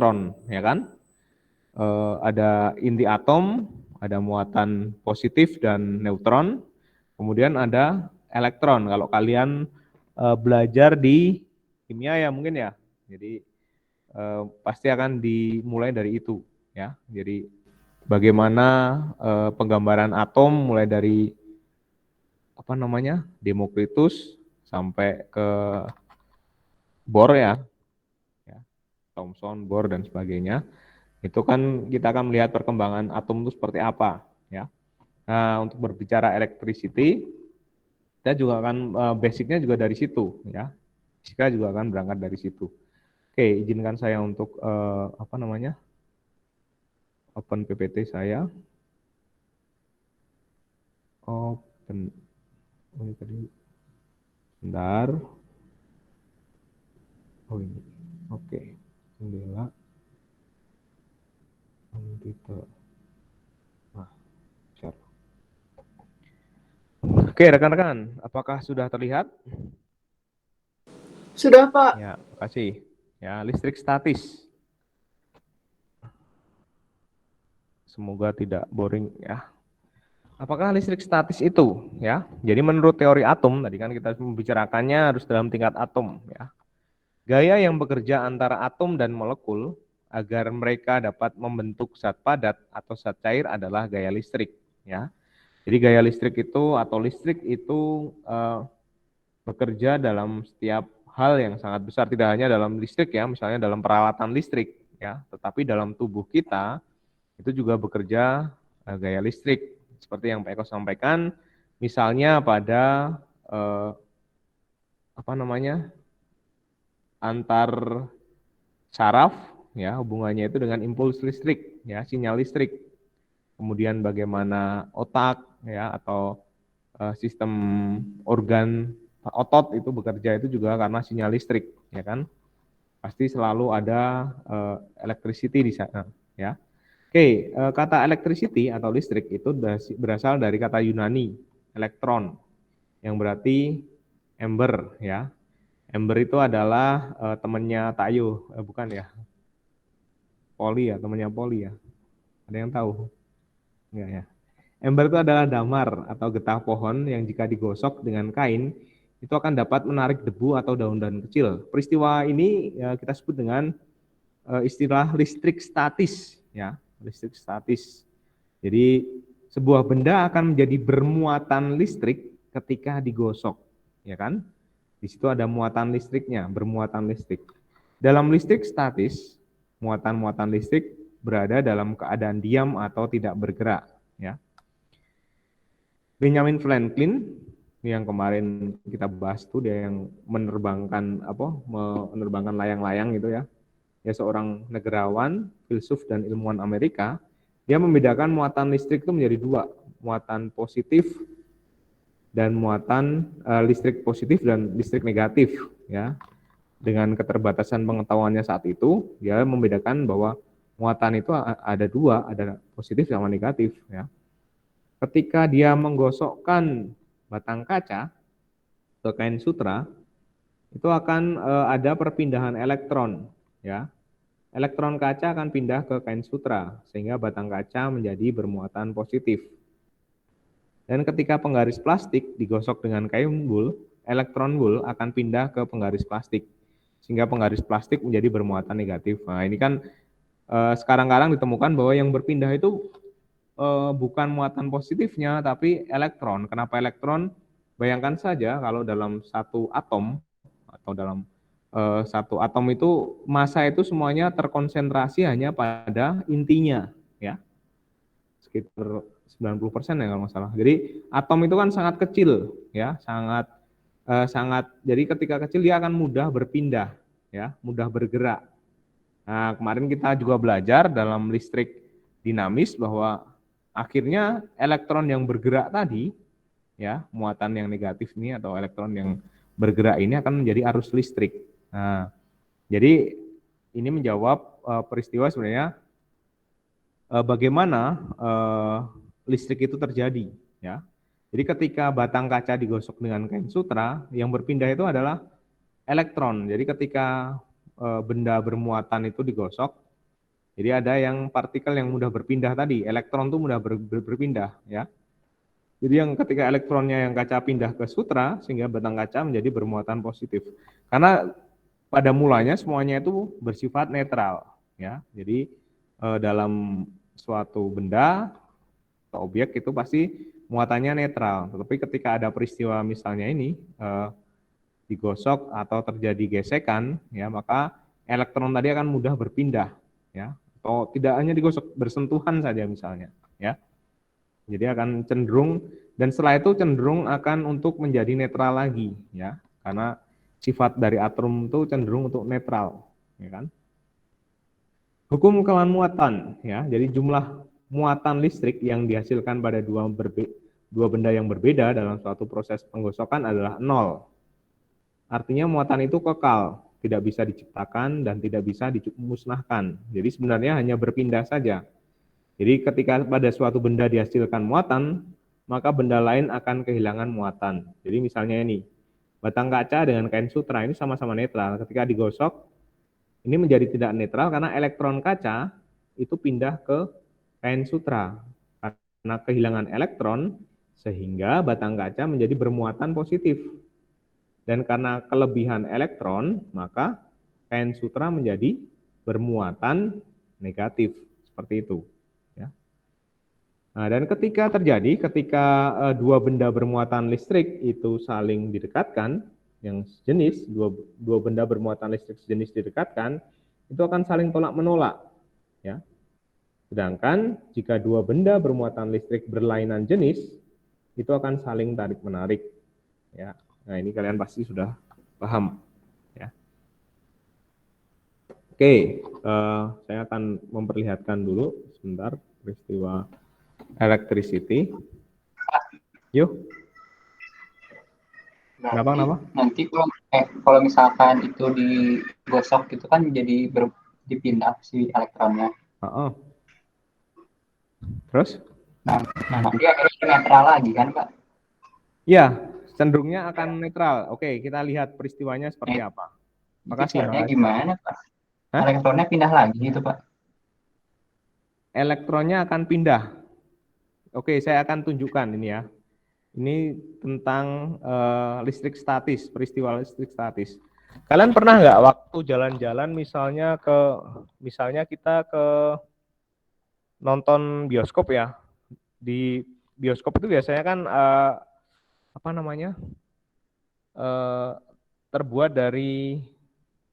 elektron, ya kan? Ada inti atom, ada muatan positif dan neutron, kemudian ada elektron. Kalau kalian belajar di kimia ya mungkin ya, jadi pasti akan dimulai dari itu, ya. Jadi bagaimana penggambaran atom mulai dari Demokritus sampai ke Bohr ya, Thomson, Bohr dan sebagainya. Itu kan kita akan melihat perkembangan atom itu seperti apa, ya. Nah, untuk berbicara electricity, kita juga akan basicnya juga dari situ, ya. Fisika juga akan berangkat dari situ. Oke, izinkan saya untuk open PPT saya. Open, ini tadi, bentar. Oh ini, oke, jendela, komputer. Nah, share. Oke, rekan-rekan, apakah sudah terlihat? Sudah, Pak. Ya, makasih. Ya, listrik statis. Semoga tidak boring ya. Apakah listrik statis itu ya? Jadi menurut teori atom, tadi kan kita membicarakannya harus dalam tingkat atom ya. Gaya yang bekerja antara atom dan molekul agar mereka dapat membentuk zat padat atau zat cair adalah gaya listrik ya. Jadi gaya listrik itu atau listrik itu bekerja dalam setiap hal yang sangat besar, tidak hanya dalam listrik ya, misalnya dalam peralatan listrik ya, tetapi dalam tubuh kita itu juga bekerja gaya listrik seperti yang Pak Eko sampaikan, misalnya pada antar saraf ya, hubungannya itu dengan impuls listrik ya, sinyal listrik. Kemudian bagaimana otak ya atau sistem organ otot itu bekerja itu juga karena sinyal listrik ya kan. Pasti selalu ada electricity di sana ya. Oke, kata electricity atau listrik itu berasal dari kata Yunani, elektron, yang berarti ember ya. Ember itu adalah temannya Tayo, bukan ya? Poli ya, temannya Poli ya. Ada yang tahu? Enggak ya. Ember itu adalah damar atau getah pohon yang jika digosok dengan kain itu akan dapat menarik debu atau daun-daun kecil. Peristiwa ini ya, kita sebut dengan istilah listrik statis ya, listrik statis. Jadi sebuah benda akan menjadi bermuatan listrik ketika digosok, ya kan? Di situ ada muatan listriknya, bermuatan listrik. Dalam listrik statis, muatan-muatan listrik berada dalam keadaan diam atau tidak bergerak, ya. Benjamin Franklin yang kemarin kita bahas tuh, dia yang menerbangkan layang-layang gitu ya. Dia seorang negarawan, filsuf dan ilmuwan Amerika. Dia membedakan muatan listrik itu menjadi dua, muatan positif dan muatan listrik positif dan listrik negatif ya. Dengan keterbatasan pengetahuannya saat itu, dia membedakan bahwa muatan itu ada dua, ada positif sama negatif ya. Ketika dia menggosokkan batang kaca ke kain sutra, itu akan ada perpindahan elektron ya. Elektron kaca akan pindah ke kain sutra sehingga batang kaca menjadi bermuatan positif. Dan ketika penggaris plastik digosok dengan kain wool, elektron wool akan pindah ke penggaris plastik sehingga penggaris plastik menjadi bermuatan negatif. Nah, ini kan sekarang-kadang ditemukan bahwa yang berpindah itu bukan muatan positifnya tapi elektron. Kenapa elektron? Bayangkan saja kalau dalam satu atom atau dalam satu atom itu massa itu semuanya terkonsentrasi hanya pada intinya ya, sekitar 90% ya kalau nggak salah. Jadi atom itu kan sangat kecil ya, sangat jadi ketika kecil dia akan mudah berpindah ya, mudah bergerak. Nah, kemarin kita juga belajar dalam listrik dinamis bahwa akhirnya elektron yang bergerak tadi ya, muatan yang negatif ini atau elektron yang bergerak ini akan menjadi arus listrik. Nah, jadi ini menjawab peristiwa sebenarnya bagaimana listrik itu terjadi ya. Jadi ketika batang kaca digosok dengan kain sutra, yang berpindah itu adalah elektron. Jadi ketika benda bermuatan itu digosok, Jadi ada yang partikel yang mudah berpindah tadi, elektron tuh mudah berpindah ya. Jadi yang ketika elektronnya yang kaca pindah ke sutra sehingga batang kaca menjadi bermuatan positif. Karena pada mulanya semuanya itu bersifat netral ya. Jadi dalam suatu benda atau objek itu pasti muatannya netral. Tetapi ketika ada peristiwa misalnya ini digosok atau terjadi gesekan ya, maka elektron tadi akan mudah berpindah ya, atau tidak hanya digosok, bersentuhan saja misalnya ya. Jadi akan cenderung, dan setelah itu cenderung akan untuk menjadi netral lagi ya, karena sifat dari atom itu cenderung untuk netral ya kan. Hukum kelan muatan ya, jadi jumlah muatan listrik yang dihasilkan pada dua benda yang berbeda dalam suatu proses penggosokan adalah nol. Artinya muatan itu kekal, tidak bisa diciptakan dan tidak bisa dimusnahkan. Jadi sebenarnya hanya berpindah saja. Jadi ketika pada suatu benda dihasilkan muatan, maka benda lain akan kehilangan muatan. Jadi misalnya ini, batang kaca dengan kain sutra ini sama-sama netral. Ketika digosok, ini menjadi tidak netral karena elektron kaca itu pindah ke kain sutra. Karena kehilangan elektron, sehingga batang kaca menjadi bermuatan positif. Dan karena kelebihan elektron, maka kain sutra menjadi bermuatan negatif. Seperti itu. Ya. Nah, dan ketika dua benda bermuatan listrik itu saling didekatkan, yang sejenis, dua benda bermuatan listrik sejenis didekatkan, itu akan saling tolak-menolak. Ya. Sedangkan jika dua benda bermuatan listrik berlainan jenis, itu akan saling tarik-menarik. Ya. Nah, ini kalian pasti sudah paham. Ya. Oke, saya akan memperlihatkan dulu sebentar peristiwa electricity. Yuk. Kenapa? Nanti kalau misalkan itu digosok itu kan jadi dipindah si elektronnya. Terus? Nah, nanti akhirnya netral lagi kan, Pak? Ya, cenderungnya akan netral. Oke, kita lihat peristiwanya seperti apa. Itu Makasih. gimana, Pak? Hah? Elektronnya pindah lagi gitu, Pak? Elektronnya akan pindah. Oke, saya akan tunjukkan ini ya. Ini tentang listrik statis, peristiwa listrik statis. Kalian pernah nggak waktu jalan-jalan misalnya kita ke nonton bioskop ya. Di bioskop itu biasanya kan terbuat dari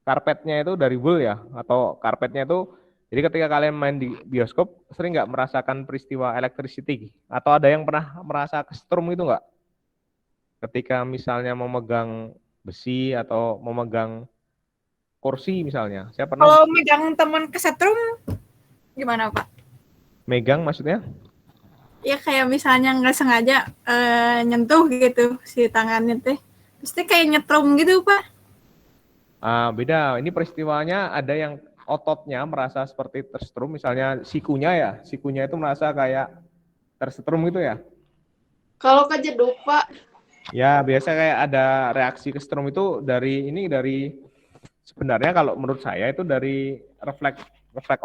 karpetnya itu dari wool ya, atau karpetnya itu, jadi ketika kalian main di bioskop sering nggak merasakan peristiwa electricity, atau ada yang pernah merasa kesetrum itu nggak? Ketika misalnya memegang besi atau memegang kursi misalnya, saya pernah. Kalau megang teman kesetrum gimana Pak? Megang maksudnya? Ya kayak misalnya nggak sengaja nyentuh gitu si tangannya teh, pasti kayak nyetrum gitu Pak. Beda, ini peristiwanya ada yang ototnya merasa seperti tersetrum, misalnya sikunya itu merasa kayak tersetrum gitu ya. Kalau kejeduk Pak? Ya biasa kayak ada reaksi kesetrum itu dari sebenarnya kalau menurut saya itu dari refleks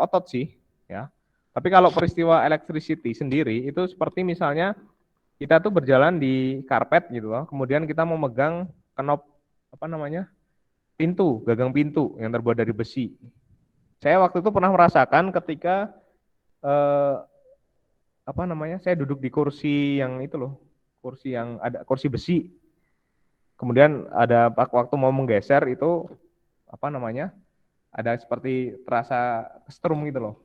otot sih ya. Tapi kalau peristiwa electricity sendiri itu seperti misalnya kita tuh berjalan di karpet gitu loh, kemudian kita mau megang knob gagang pintu yang terbuat dari besi. Saya waktu itu pernah merasakan ketika saya duduk di kursi yang itu loh, kursi yang ada kursi besi. Kemudian ada waktu mau menggeser itu ada seperti terasa kesetrum gitu loh.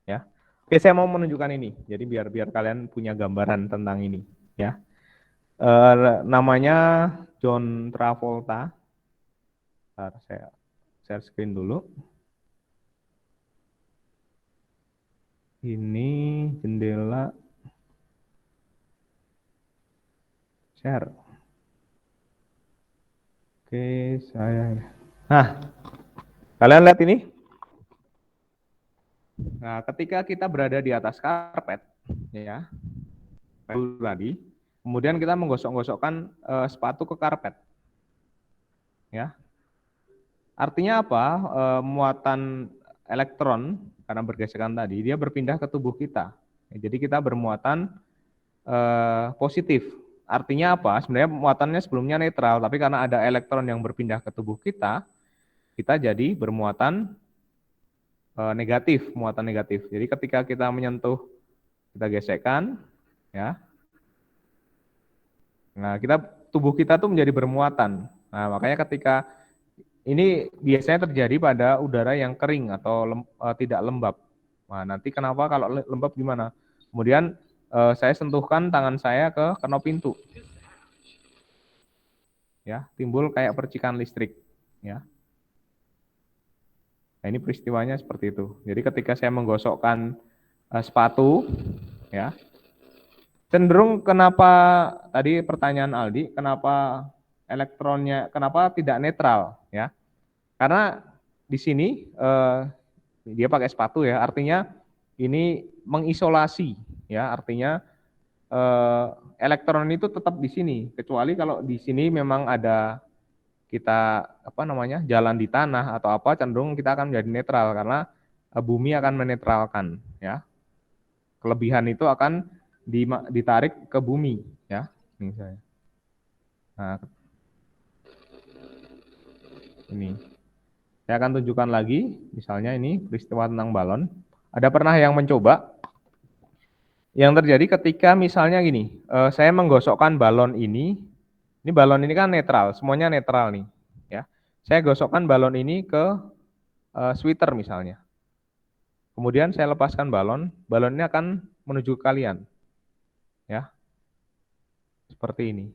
Ya. Oke, saya mau menunjukkan ini. Jadi biar kalian punya gambaran tentang ini ya. Namanya John Travolta. Bentar, saya share screen dulu. Ini jendela share. Oke, Nah, kalian lihat ini? Nah, ketika kita berada di atas karpet, ya, tadi, kemudian kita menggosok-gosokkan sepatu ke karpet, ya. Artinya apa? Muatan elektron karena bergesekan tadi dia berpindah ke tubuh kita. Jadi kita bermuatan positif. Artinya apa? Sebenarnya muatannya sebelumnya netral, tapi karena ada elektron yang berpindah ke tubuh kita jadi bermuatan negatif, muatan negatif. Jadi ketika kita menyentuh, kita gesekkan, ya. Nah, tubuh kita tuh menjadi bermuatan. Nah, makanya ketika ini biasanya terjadi pada udara yang kering atau tidak lembab. Nah, nanti kenapa kalau lembab gimana? Kemudian saya sentuhkan tangan saya ke knop pintu. Ya, timbul kayak percikan listrik, ya. Nah, ini peristiwanya seperti itu. Jadi ketika saya menggosokkan sepatu, ya, cenderung kenapa tadi pertanyaan Aldi, kenapa elektronnya, kenapa tidak netral, ya? Karena di sini dia pakai sepatu, ya, artinya ini mengisolasi, ya, artinya elektron itu tetap di sini, kecuali kalau di sini memang ada kita jalan di tanah atau apa, cenderung kita akan menjadi netral karena bumi akan menetralkan, ya. Kelebihan itu akan ditarik ke bumi, ya. Ini saya. Nah, ini saya akan tunjukkan lagi, misalnya ini peristiwa tentang balon. Ada pernah yang mencoba? Yang terjadi ketika misalnya gini, saya menggosokkan balon ini balon ini kan netral, semuanya netral nih, ya. Saya gosokkan balon ini ke sweater misalnya. Kemudian saya lepaskan balon ini akan menuju ke kalian, ya. Seperti ini.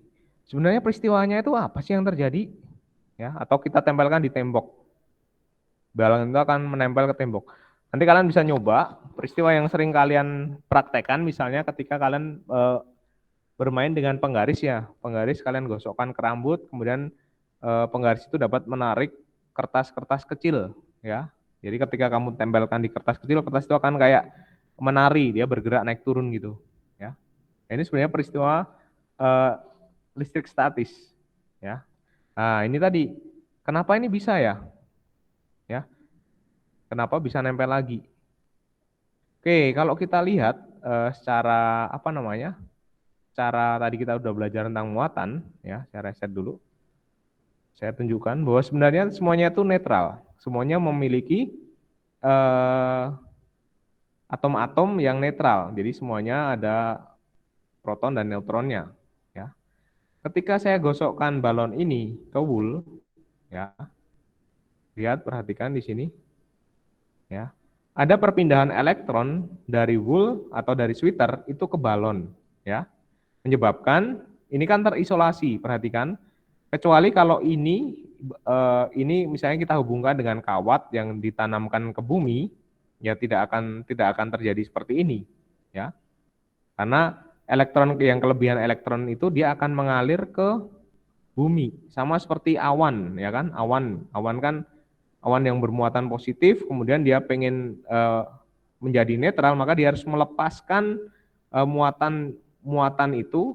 Sebenarnya peristiwanya itu apa sih yang terjadi? Ya, atau kita tempelkan di tembok. Balon itu akan menempel ke tembok. Nanti kalian bisa nyoba peristiwa yang sering kalian praktekkan, misalnya ketika kalian bermain dengan penggaris, ya. Penggaris kalian gosokkan ke rambut, kemudian penggaris itu dapat menarik kertas-kertas kecil, ya. Jadi ketika kamu tempelkan di kertas kecil, kertas itu akan kayak menari, dia bergerak naik turun gitu, ya. Ini sebenarnya peristiwa listrik statis, ya. Nah, ini tadi kenapa ini bisa, ya? Ya. Kenapa bisa nempel lagi? Oke, kalau kita lihat secara cara tadi kita udah belajar tentang muatan, ya. Saya reset dulu. Saya tunjukkan bahwa sebenarnya semuanya itu netral. Semuanya memiliki atom-atom yang netral. Jadi semuanya ada proton dan neutronnya, ya. Ketika saya gosokkan balon ini ke wool, ya. Lihat, perhatikan di sini. Ya. Ada perpindahan elektron dari wool atau dari sweater itu ke balon, ya. Menyebabkan ini kan terisolasi, perhatikan. Kecuali kalau ini misalnya kita hubungkan dengan kawat yang ditanamkan ke bumi, ya tidak akan terjadi seperti ini, ya. Karena kelebihan elektron itu dia akan mengalir ke bumi, sama seperti awan, ya kan? Awan kan awan yang bermuatan positif, kemudian dia pengen menjadi netral, maka dia harus melepaskan muatan itu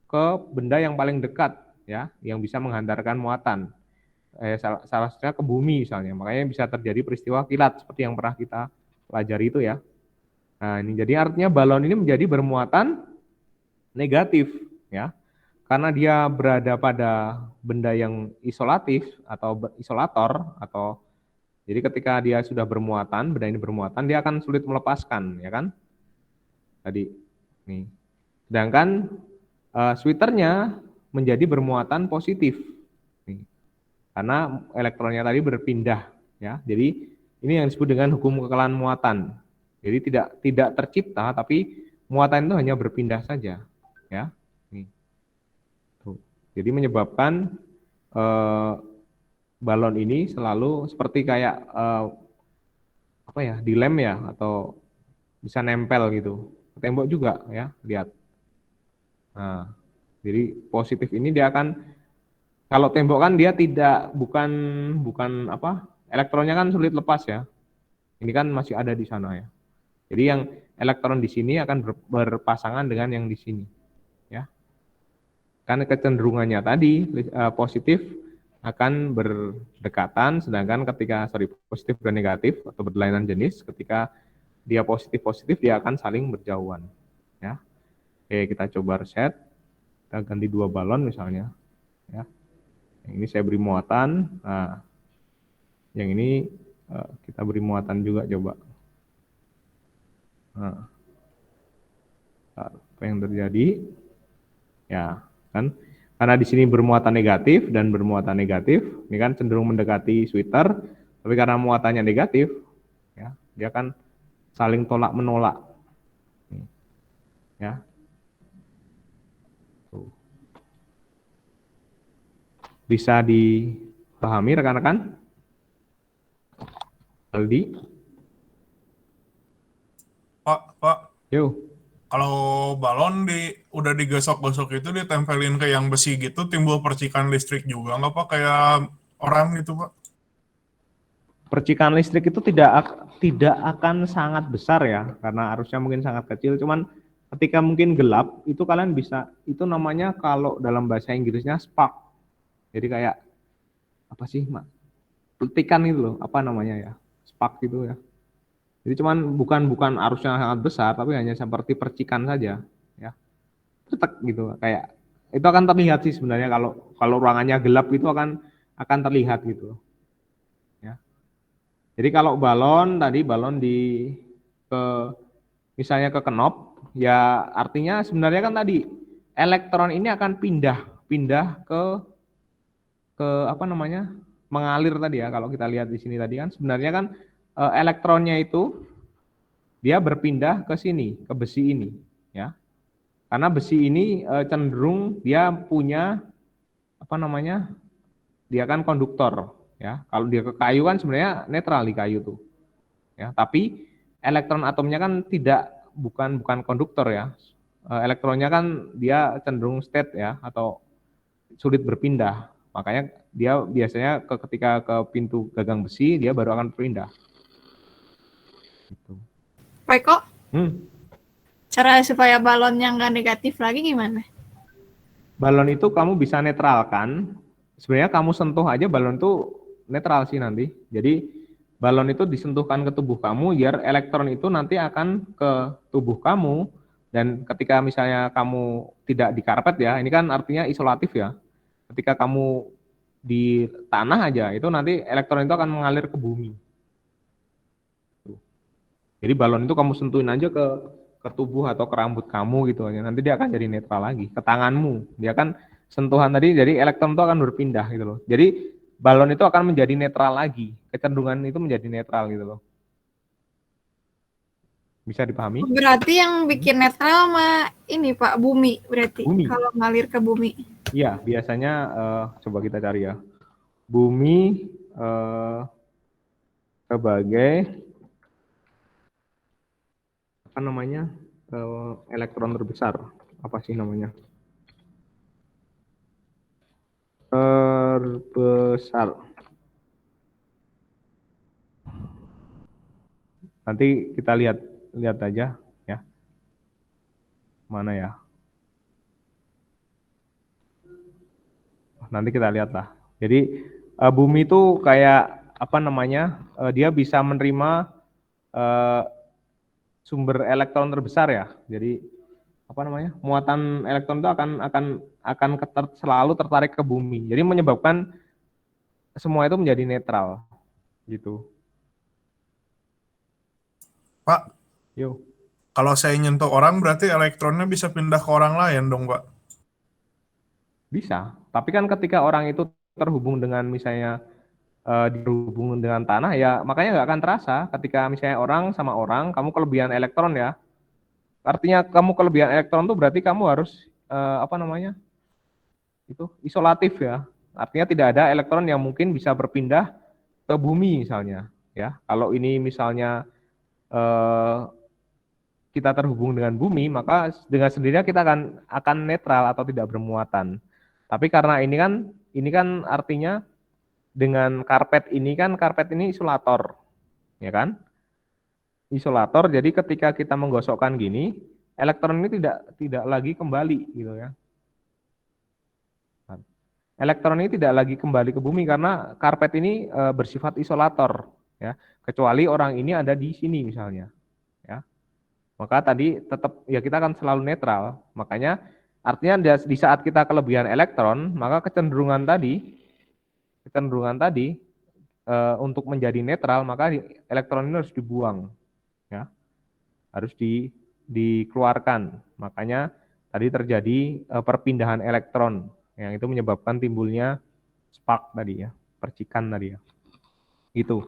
ke benda yang paling dekat, ya, yang bisa menghantarkan muatan. Salah satunya ke bumi misalnya, makanya bisa terjadi peristiwa kilat seperti yang pernah kita pelajari itu, ya. Nah, ini jadi artinya balon ini menjadi bermuatan negatif, ya. Karena dia berada pada benda yang isolatif atau isolator, atau jadi ketika dia sudah bermuatan, benda ini bermuatan, dia akan sulit melepaskan, ya kan? Tadi nih. Sedangkan sweaternya menjadi bermuatan positif. Nih. Karena elektronnya tadi berpindah, ya. Jadi ini yang disebut dengan hukum kekalahan muatan. Jadi tidak tercipta, tapi muatan itu hanya berpindah saja, ya. Jadi menyebabkan balon ini selalu seperti kayak dilem, ya, atau bisa nempel gitu. Tembok juga, ya, lihat. Nah, jadi positif ini dia akan, kalau tembok kan dia bukan elektronnya kan sulit lepas, ya. Ini kan masih ada di sana, ya. Jadi yang elektron di sini akan berpasangan dengan yang di sini, ya. Karena kecenderungannya tadi positif akan berdekatan, sedangkan ketika positif dan negatif atau berlainan jenis, ketika dia positif dia akan saling berjauhan. Ya, oke, kita coba reset, kita ganti 2 balon misalnya. Ya, yang ini saya beri muatan, nah, yang ini kita beri muatan juga coba. Nah, apa yang terjadi? Ya, kan? Karena di sini bermuatan negatif dan bermuatan negatif, ini kan cenderung mendekati sweater, tapi karena muatannya negatif, ya, dia kan saling tolak menolak. Ya. Tuh. Bisa dipahami rekan-rekan? Aldi? Pak, Yuk. kalau balon udah digosok-gosok itu ditempelin ke yang besi gitu, timbul percikan listrik juga nggak Pak? Kayak orang gitu Pak? Percikan listrik itu tidak akan sangat besar ya, karena arusnya mungkin sangat kecil. Cuman ketika mungkin gelap, itu kalian bisa, itu namanya kalau dalam bahasa Inggrisnya spark. Jadi kayak apa sih, Mak? Petikan itu loh, apa namanya ya? Spark gitu ya. Jadi cuman bukan arusnya sangat besar, tapi hanya seperti percikan saja, ya. Cetek gitu, kayak itu akan terlihat sih sebenarnya kalau ruangannya gelap itu akan terlihat gitu, ya. Jadi kalau balon ke misalnya ke kenop, ya artinya sebenarnya kan tadi elektron ini akan pindah ke apa namanya, mengalir tadi ya. Kalau kita lihat di sini tadi kan sebenarnya kan elektronnya itu dia berpindah ke sini, ke besi ini, ya. Karena besi ini cenderung dia punya apa namanya? Dia kan konduktor, ya. Kalau dia ke kayu kan sebenarnya netral di kayu tuh. Ya, tapi elektron atomnya kan bukan konduktor ya. Elektronnya kan dia cenderung state ya, atau sulit berpindah. Makanya dia biasanya ketika ke pintu gagang besi dia baru akan berpindah. Gitu. Pak Eko, Hmm. cara supaya balonnya nggak negatif lagi gimana? Balon itu kamu bisa netralkan. Sebenarnya kamu sentuh aja balon itu netral sih nanti. Jadi balon itu disentuhkan ke tubuh kamu biar elektron itu nanti akan ke tubuh kamu, dan ketika misalnya kamu tidak di karpet ya, ini kan artinya isolatif ya. Ketika kamu di tanah aja itu nanti elektron itu akan mengalir ke bumi. Jadi balon itu kamu sentuhin aja ke tubuh atau ke rambut kamu gitu aja. Nanti dia akan jadi netral lagi. Ke tanganmu. Dia kan sentuhan tadi jadi elektron itu akan berpindah gitu loh. Jadi balon itu akan menjadi netral lagi. Kecenderungan itu menjadi netral gitu loh. Bisa dipahami? Berarti yang bikin netral sama ini Pak, bumi berarti. Bumi. Kalau ngalir ke bumi. Iya, biasanya coba kita cari ya. Bumi sebagai apa namanya, elektron terbesar, apa sih namanya, terbesar. Nanti kita lihat aja ya, mana ya, nanti kita lihat lah. Jadi bumi itu kayak apa namanya, dia bisa menerima sumber elektron terbesar ya. Jadi apa namanya, muatan elektron itu akan selalu tertarik ke bumi. Jadi menyebabkan semua itu menjadi netral gitu. Pak, Yo. kalau saya nyentuh orang berarti elektronnya bisa pindah ke orang lain dong Pak? Bisa, tapi kan ketika orang itu terhubung dengan misalnya dihubungkan dengan tanah ya, makanya nggak akan terasa. Ketika misalnya orang sama orang, kamu kelebihan elektron ya, artinya kamu kelebihan elektron tuh berarti kamu harus apa namanya, itu isolatif ya. Artinya tidak ada elektron yang mungkin bisa berpindah ke bumi misalnya ya. Kalau ini misalnya kita terhubung dengan bumi, maka dengan sendirinya kita akan netral atau tidak bermuatan. Tapi karena ini kan artinya dengan karpet ini isolator, ya kan? Isolator. Jadi ketika kita menggosokkan gini, elektron ini tidak lagi kembali gitu ya. elektron ini tidak lagi kembali ke bumi karena karpet ini bersifat isolator, ya. Kecuali orang ini ada di sini misalnya, ya. Maka tadi tetap ya kita akan selalu netral. Makanya artinya di saat kita kelebihan elektron, maka kecenderungan tadi untuk menjadi netral, maka elektron ini harus dibuang, ya, harus dikeluarkan. Makanya tadi terjadi perpindahan elektron, yang itu menyebabkan timbulnya spark tadi ya, percikan tadi ya. Itu.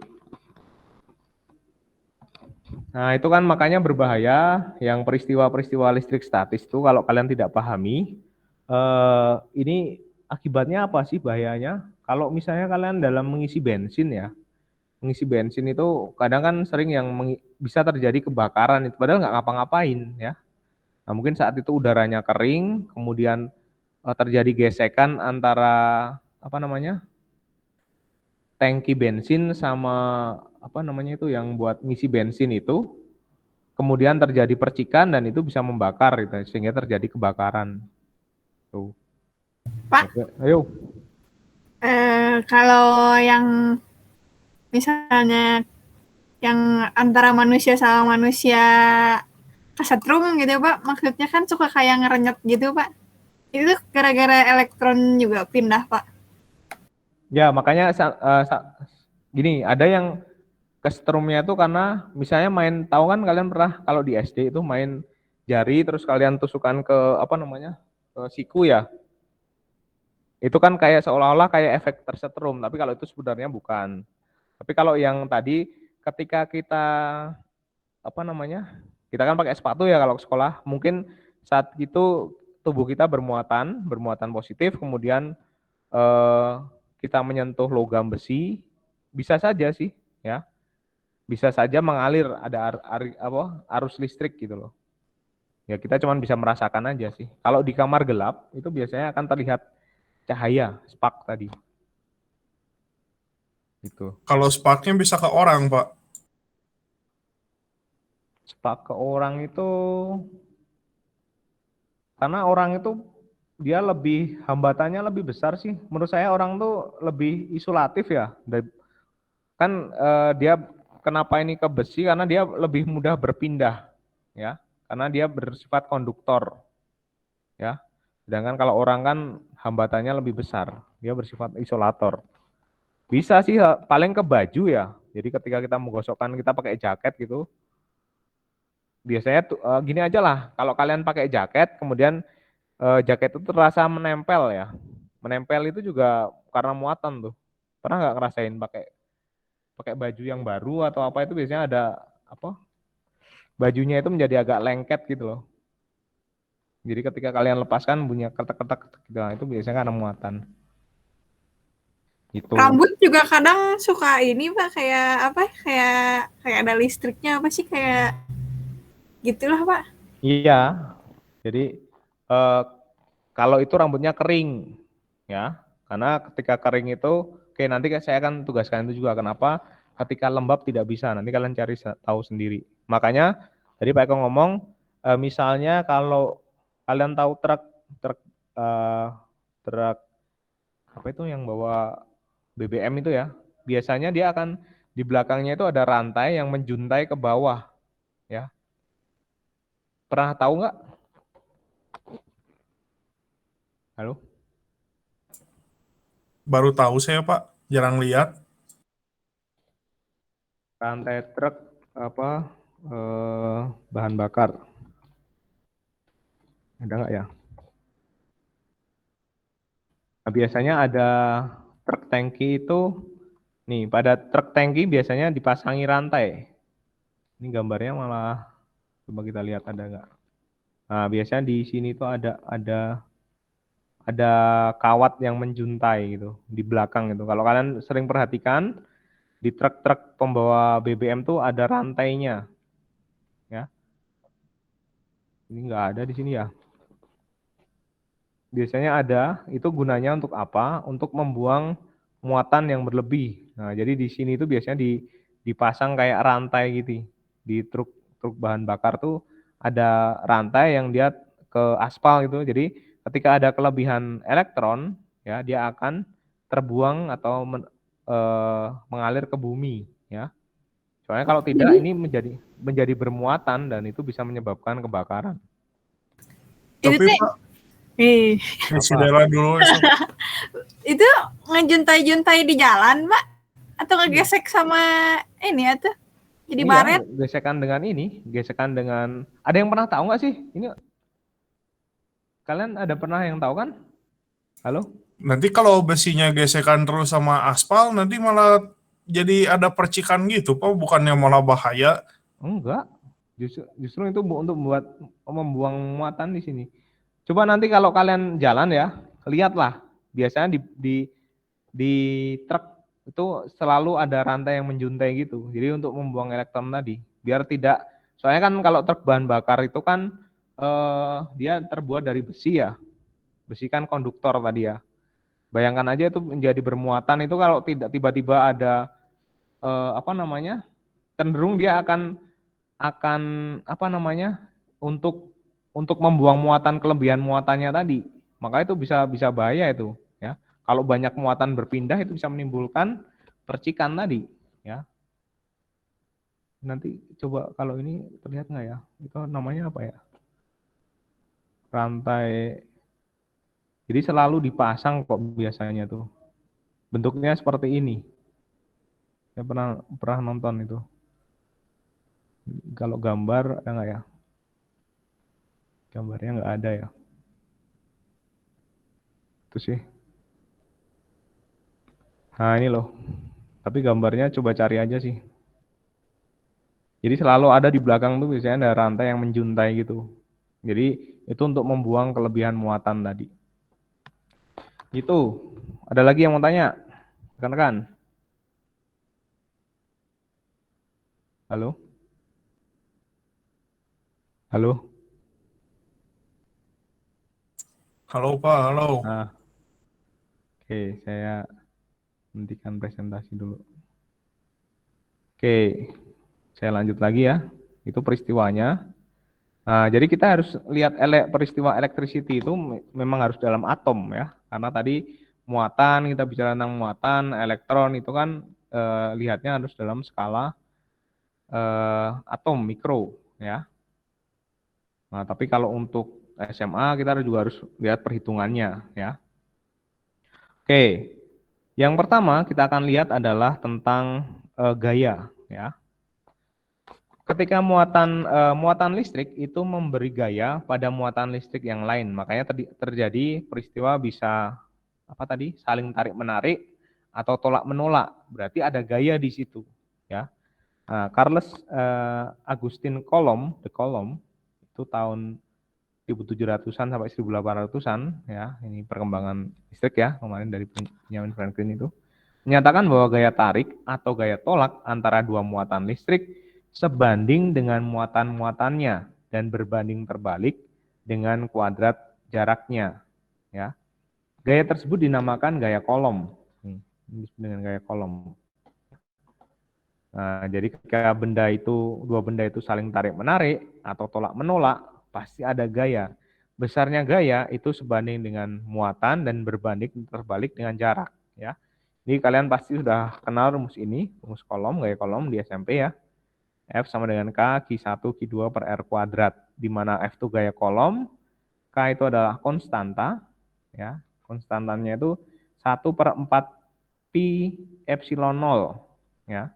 Nah, itu kan makanya berbahaya yang peristiwa-peristiwa listrik statis itu kalau kalian tidak pahami, ini akibatnya apa sih bahayanya? Kalau misalnya kalian dalam mengisi bensin ya, mengisi bensin itu kadang kan sering yang bisa terjadi kebakaran itu padahal nggak ngapa-ngapain ya. Nah, mungkin saat itu udaranya kering, kemudian terjadi gesekan antara apa namanya? Tangki bensin sama apa namanya itu yang buat ngisi bensin itu, kemudian terjadi percikan dan itu bisa membakar gitu, sehingga terjadi kebakaran. Tuh. Pak, Ayo. kalau yang misalnya yang antara manusia sama manusia kesetrum gitu Pak, maksudnya kan suka kayak ngerenyet gitu Pak. Itu gara-gara elektron juga pindah Pak. Ya, makanya gini, ada yang kesetrumnya itu karena misalnya main, tahu kan kalian pernah kalau di SD itu main jari terus kalian tusukkan ke apa namanya? Ke siku ya. Itu kan kayak seolah-olah kayak efek tersetrum, tapi kalau itu sebenarnya bukan. Tapi kalau yang tadi ketika kita apa namanya? Kita kan pakai sepatu ya kalau ke sekolah, mungkin saat itu tubuh kita bermuatan positif, kemudian kita menyentuh logam besi, bisa saja sih, ya, bisa saja mengalir ada arus listrik gitu loh. Ya kita cuma bisa merasakan aja sih. Kalau di kamar gelap itu biasanya akan terlihat cahaya spark tadi. Gitu. Kalau sparknya bisa ke orang, Pak. Spark ke orang itu karena orang itu dia lebih hambatannya lebih besar sih. Menurut saya orang tuh lebih isolatif ya. Kan dia kenapa ini ke besi karena dia lebih mudah berpindah ya. Karena dia bersifat konduktor. Ya. Sedangkan kalau orang kan hambatannya lebih besar. Dia bersifat isolator. Bisa sih paling ke baju ya. Jadi ketika kita menggosokkan kita pakai jaket gitu. Biasanya gini aja lah. Kalau kalian pakai jaket kemudian jaket itu terasa menempel ya. Menempel itu juga karena muatan tuh. Pernah nggak ngerasain pakai baju yang baru atau apa itu biasanya ada apa? Bajunya itu menjadi agak lengket gitu loh. Jadi ketika kalian lepaskan bunyi ketek-ketek gitu, itu biasanya karena muatan. Itu. Rambut juga kadang suka ini Pak kayak apa? Kayak ada listriknya apa sih kayak gitulah Pak. Iya. Jadi kalau itu rambutnya kering ya. Karena ketika kering itu oke nanti saya akan tugaskan itu juga kenapa ketika lembab tidak bisa. Nanti kalian cari tahu sendiri. Makanya tadi Pak Eko ngomong misalnya kalau kalian tahu truk apa itu yang bawa BBM itu ya, biasanya dia akan di belakangnya itu ada rantai yang menjuntai ke bawah ya. Pernah tahu nggak? Halo? Baru tahu saya, Pak. Jarang lihat. Rantai truk apa bahan bakar. Ada nggak ya? Nah, biasanya ada truk tangki itu, nih pada truk tangki biasanya dipasangi rantai. Ini gambarnya malah coba kita lihat ada nggak? Nah biasanya di sini tuh ada kawat yang menjuntai gitu di belakang itu. Kalau kalian sering perhatikan di truk-truk pembawa BBM tuh ada rantainya, ya. Ini nggak ada di sini ya. Biasanya ada, itu gunanya untuk apa? Untuk membuang muatan yang berlebih. Nah, jadi di sini itu biasanya dipasang kayak rantai gitu. Di truk bahan bakar tuh ada rantai yang dia ke aspal gitu. Jadi ketika ada kelebihan elektron, ya dia akan terbuang atau mengalir ke bumi, ya. Soalnya kalau tidak ini menjadi bermuatan dan itu bisa menyebabkan kebakaran. Itu Tapi teh, Pak, si Apa? Dela dulu so. itu ngejuntai-juntai di jalan, Pak? Atau ngegesek sama ini atau jadi Iya, baret? gesekan dengan ada yang pernah tahu nggak sih? Ini kalian ada pernah yang tahu kan? Halo? Nanti kalau besinya gesekan terus sama aspal, nanti malah jadi ada percikan gitu, Pak. Bukannya malah bahaya. Enggak. Justru itu untuk membuang muatan di sini. Coba nanti kalau kalian jalan ya, lihatlah. Biasanya di truk itu selalu ada rantai yang menjuntai gitu. Jadi untuk membuang elektron tadi, biar tidak. Soalnya kan kalau truk bahan bakar itu kan dia terbuat dari besi ya. Besi kan konduktor tadi ya. Bayangkan aja itu menjadi bermuatan itu kalau tidak tiba-tiba ada cenderung dia akan untuk membuang muatan kelebihan muatannya tadi. Maka itu bisa bahaya itu, ya. Kalau banyak muatan berpindah itu bisa menimbulkan percikan tadi, ya. Nanti coba kalau ini terlihat nggak ya? Itu namanya apa ya? Rantai. Jadi selalu dipasang kok biasanya tuh. Bentuknya seperti ini. Saya pernah nonton itu. Kalau gambar ada nggak ya? Gambarnya nggak ada ya. Itu sih. Nah ini loh. Tapi gambarnya coba cari aja sih. Jadi selalu ada di belakang tuh biasanya ada rantai yang menjuntai gitu. Jadi itu untuk membuang kelebihan muatan tadi. Itu. Ada lagi yang mau tanya? Rekan-rekan? Halo? Halo? Halo Pak, halo. Nah, oke, saya hentikan presentasi dulu. Oke, saya lanjut lagi ya. Itu peristiwanya. Nah, jadi kita harus lihat peristiwa electricity itu memang harus dalam atom ya. Karena tadi muatan, kita bicara tentang muatan, elektron itu kan lihatnya harus dalam skala atom, mikro ya. Nah, tapi kalau untuk SMA kita juga harus lihat perhitungannya ya. Oke, yang pertama kita akan lihat adalah tentang gaya ya. Ketika muatan listrik itu memberi gaya pada muatan listrik yang lain, makanya terjadi peristiwa bisa saling tarik menarik atau tolak menolak. Berarti ada gaya di situ, ya. Nah, Charles Augustin Coulomb, itu tahun 1700-an sampai 1800-an, ya. Ini perkembangan listrik ya kemarin dari Benjamin Franklin itu menyatakan bahwa gaya tarik atau gaya tolak antara dua muatan listrik sebanding dengan muatan-muatannya dan berbanding terbalik dengan kuadrat jaraknya. Ya. Gaya tersebut dinamakan gaya Coulomb. Ini dengan gaya Coulomb. Nah, jadi ketika dua benda itu saling tarik menarik atau tolak menolak, pasti ada gaya. Besarnya gaya itu sebanding dengan muatan dan berbanding terbalik dengan jarak. Ya. Jadi kalian pasti sudah kenal rumus ini, rumus Coulomb, gaya Coulomb di SMP ya. F sama dengan K, Q1, Q2 per R kuadrat. Di mana F itu gaya Coulomb, K itu adalah konstanta. Ya, konstantannya itu 1/4 pi epsilon 0. Ya.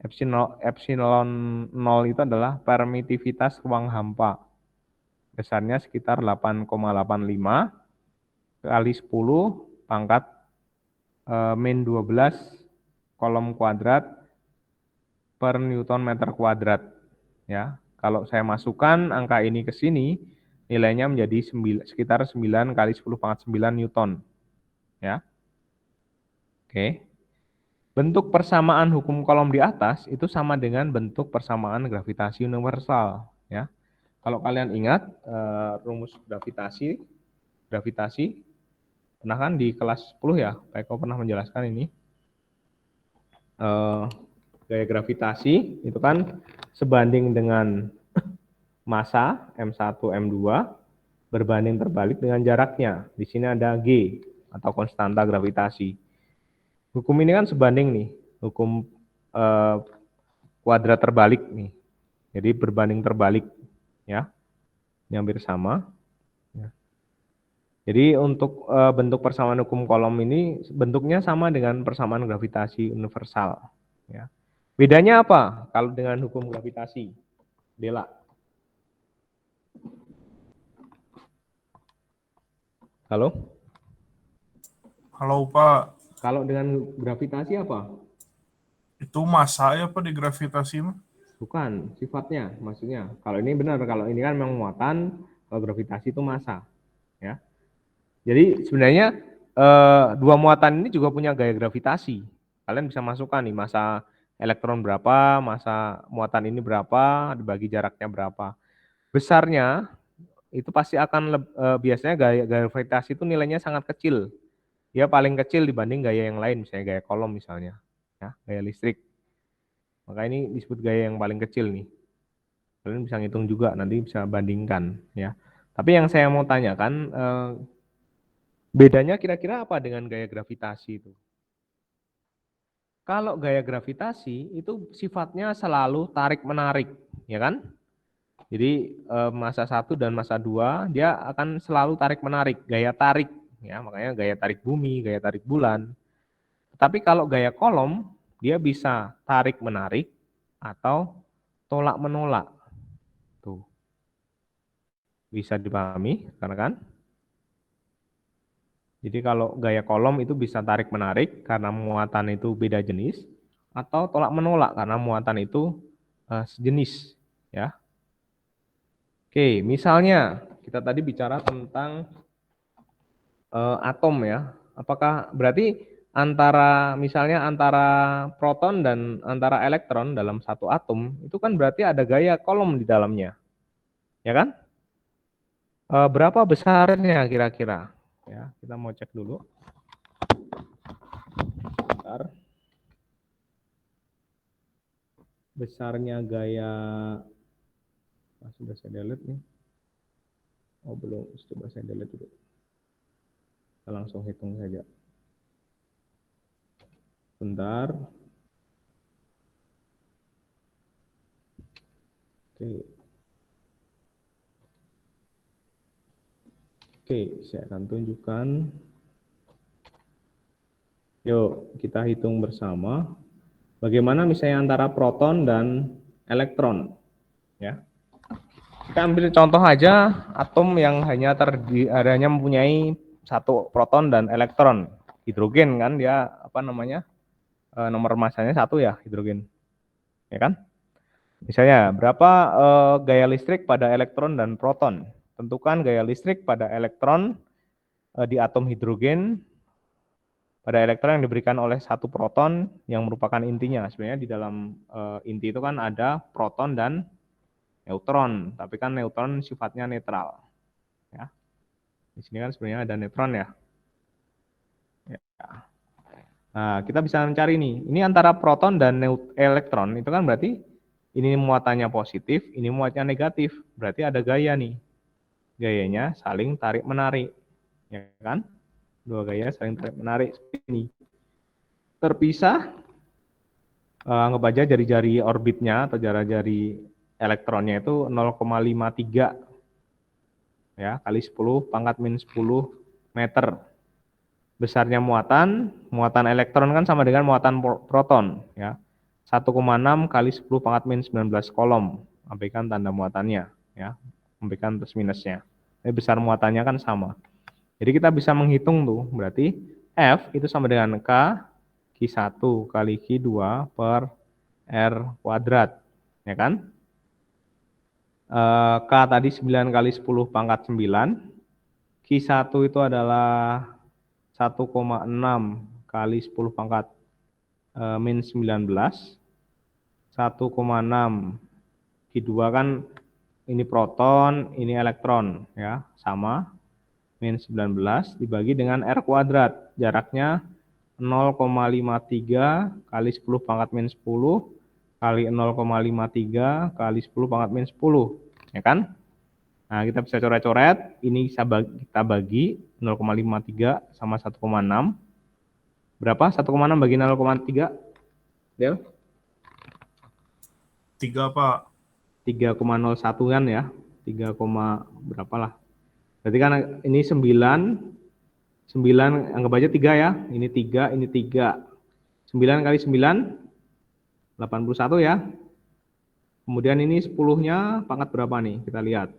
Epsilon 0 itu adalah permitivitas ruang hampa. Besarnya sekitar 8,85 kali 10 pangkat min 12 Coulomb kuadrat per Newton meter kuadrat. Ya, kalau saya masukkan angka ini ke sini, nilainya menjadi sekitar 9 kali 10 pangkat 9 Newton. Ya. Oke. Bentuk persamaan hukum Coulomb di atas itu sama dengan bentuk persamaan gravitasi universal. Ya. Kalau kalian ingat rumus gravitasi pernah kan di kelas 10 ya, Pak Eko pernah menjelaskan ini. Gaya gravitasi itu kan sebanding dengan massa M1, M2 berbanding terbalik dengan jaraknya. Di sini ada G. atau konstanta gravitasi. Hukum ini kan sebanding nih, hukum kuadrat terbalik nih. Jadi berbanding terbalik ya. Ini hampir sama. Ya. Jadi untuk bentuk persamaan hukum Coulomb ini bentuknya sama dengan persamaan gravitasi universal ya. Bedanya apa kalau dengan hukum gravitasi? Dela. Halo? Halo Pak, Kalau dengan gravitasi apa? itu massa ya Pak di gravitasi mah? Bukan, sifatnya maksudnya. Kalau ini benar, kalau ini kan memang muatan, kalau gravitasi itu massa. Ya. Jadi sebenarnya dua muatan ini juga punya gaya gravitasi. Kalian bisa masukkan nih massa elektron berapa, massa muatan ini berapa, dibagi jaraknya berapa. Besarnya itu pasti akan biasanya gaya gravitasi itu nilainya sangat kecil. Dia paling kecil dibanding gaya yang lain, misalnya gaya Coulomb misalnya, ya, gaya listrik. Maka ini disebut gaya yang paling kecil nih. Kalian bisa ngitung juga, nanti bisa bandingkan ya. Tapi yang saya mau tanyakan, bedanya kira-kira apa dengan gaya gravitasi itu? Kalau gaya gravitasi itu sifatnya selalu tarik-menarik, ya kan? Jadi massa 1 dan massa 2 dia akan selalu tarik-menarik, gaya tarik. Ya, makanya gaya tarik bumi, gaya tarik bulan. Tapi kalau gaya Coulomb, dia bisa tarik-menarik atau tolak-menolak. Tuh. Bisa dipahami, karena kan? Jadi kalau gaya Coulomb itu bisa tarik-menarik karena muatan itu beda jenis, atau tolak-menolak karena muatan itu sejenis. Ya. Oke, misalnya kita tadi bicara tentang atom ya. Apakah berarti misalnya antara proton dan antara elektron dalam satu atom itu kan berarti ada gaya Coulomb di dalamnya, ya kan? Berapa besarnya kira-kira? Ya, kita mau cek dulu. Bentar. Besarnya gaya, sudah saya delete nih. Oh belum, coba saya delete dulu. Kita langsung hitung saja. Bentar. Oke, saya akan tunjukkan. Yuk, kita hitung bersama. Bagaimana misalnya antara proton dan elektron. Ya. Kita ambil contoh aja atom yang hanya mempunyai satu proton dan elektron. Hidrogen kan dia nomor massanya 1 ya, hidrogen. Ya kan? Misalnya berapa gaya listrik pada elektron dan proton? Tentukan gaya listrik pada elektron di atom hidrogen pada elektron yang diberikan oleh satu proton yang merupakan intinya. Sebenarnya di dalam inti itu kan ada proton dan neutron, tapi kan neutron sifatnya netral. Ya. Di sini kan sebenarnya ada neutron ya. Nah, kita bisa mencari nih. Ini antara proton dan elektron itu kan berarti ini muatannya positif, ini muatannya negatif. Berarti ada gaya nih. Gayanya saling tarik-menarik. Ya kan? Dua gaya saling tarik-menarik seperti ini. Terpisah, anggap aja jari-jari orbitnya atau jari-jari elektronnya itu 0,53 ya, kali 10 pangkat min 10 meter. Besarnya muatan elektron kan sama dengan muatan proton ya. 1,6 kali 10 pangkat min 19 Coulomb. Abaikan tanda muatannya ya. Abaikan plus minusnya. Tapi besar muatannya kan sama. Jadi kita bisa menghitung tuh, berarti F itu sama dengan Q1 kali Q2 per R kuadrat, ya kan? K tadi 9 kali 10 pangkat 9, Q1 itu adalah 1,6 kali 10 pangkat min 19, 1,6, Q2 kan ini proton, ini elektron, ya sama. Min 19 dibagi dengan R kuadrat. Jaraknya 0,53 kali 10 pangkat min 10 kali 0,53 kali 10 pangkat min 10. Ya kan? Nah, kita bisa coret-coret, ini kita bagi 0,53 sama 1,6. Berapa? 1,6 bagi 0,3? Del? 3, Pak. 3,01 kan ya? 3, berapa lah? Berarti kan ini 9 anggap aja 3 ya. Ini 3, ini 3. 9 kali 9, 81 ya. Kemudian ini 10-nya pangkat berapa nih? Kita lihat.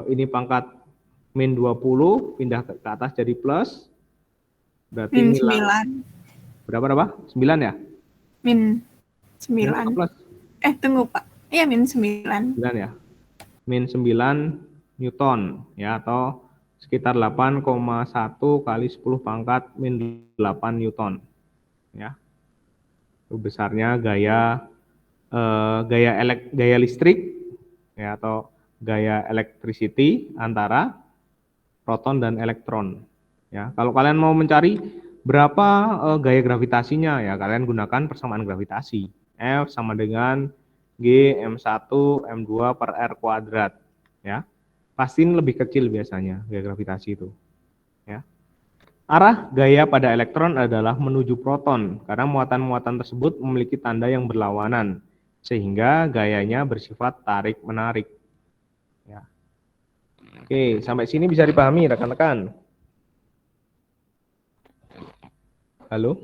Ini pangkat min 20, pindah ke atas jadi plus. Berarti Min nilai 9. berapa? 9 ya? Min Min apa 9. plus? Tunggu Pak. Iya, min 9. 9 ya. Min 9 Newton ya, atau sekitar 8,1 kali 10 pangkat min 8 Newton ya. Itu besarnya gaya listrik ya, atau gaya electricity antara proton dan elektron ya. Kalau kalian mau mencari berapa gaya gravitasinya ya, kalian gunakan persamaan gravitasi. F sama dengan G M1 M2 per R kuadrat ya. Pasti lebih kecil biasanya gaya gravitasi itu ya. Arah gaya pada elektron adalah menuju proton karena muatan-muatan tersebut memiliki tanda yang berlawanan sehingga gayanya bersifat tarik-menarik ya. Oke, sampai sini bisa dipahami rekan-rekan? Halo?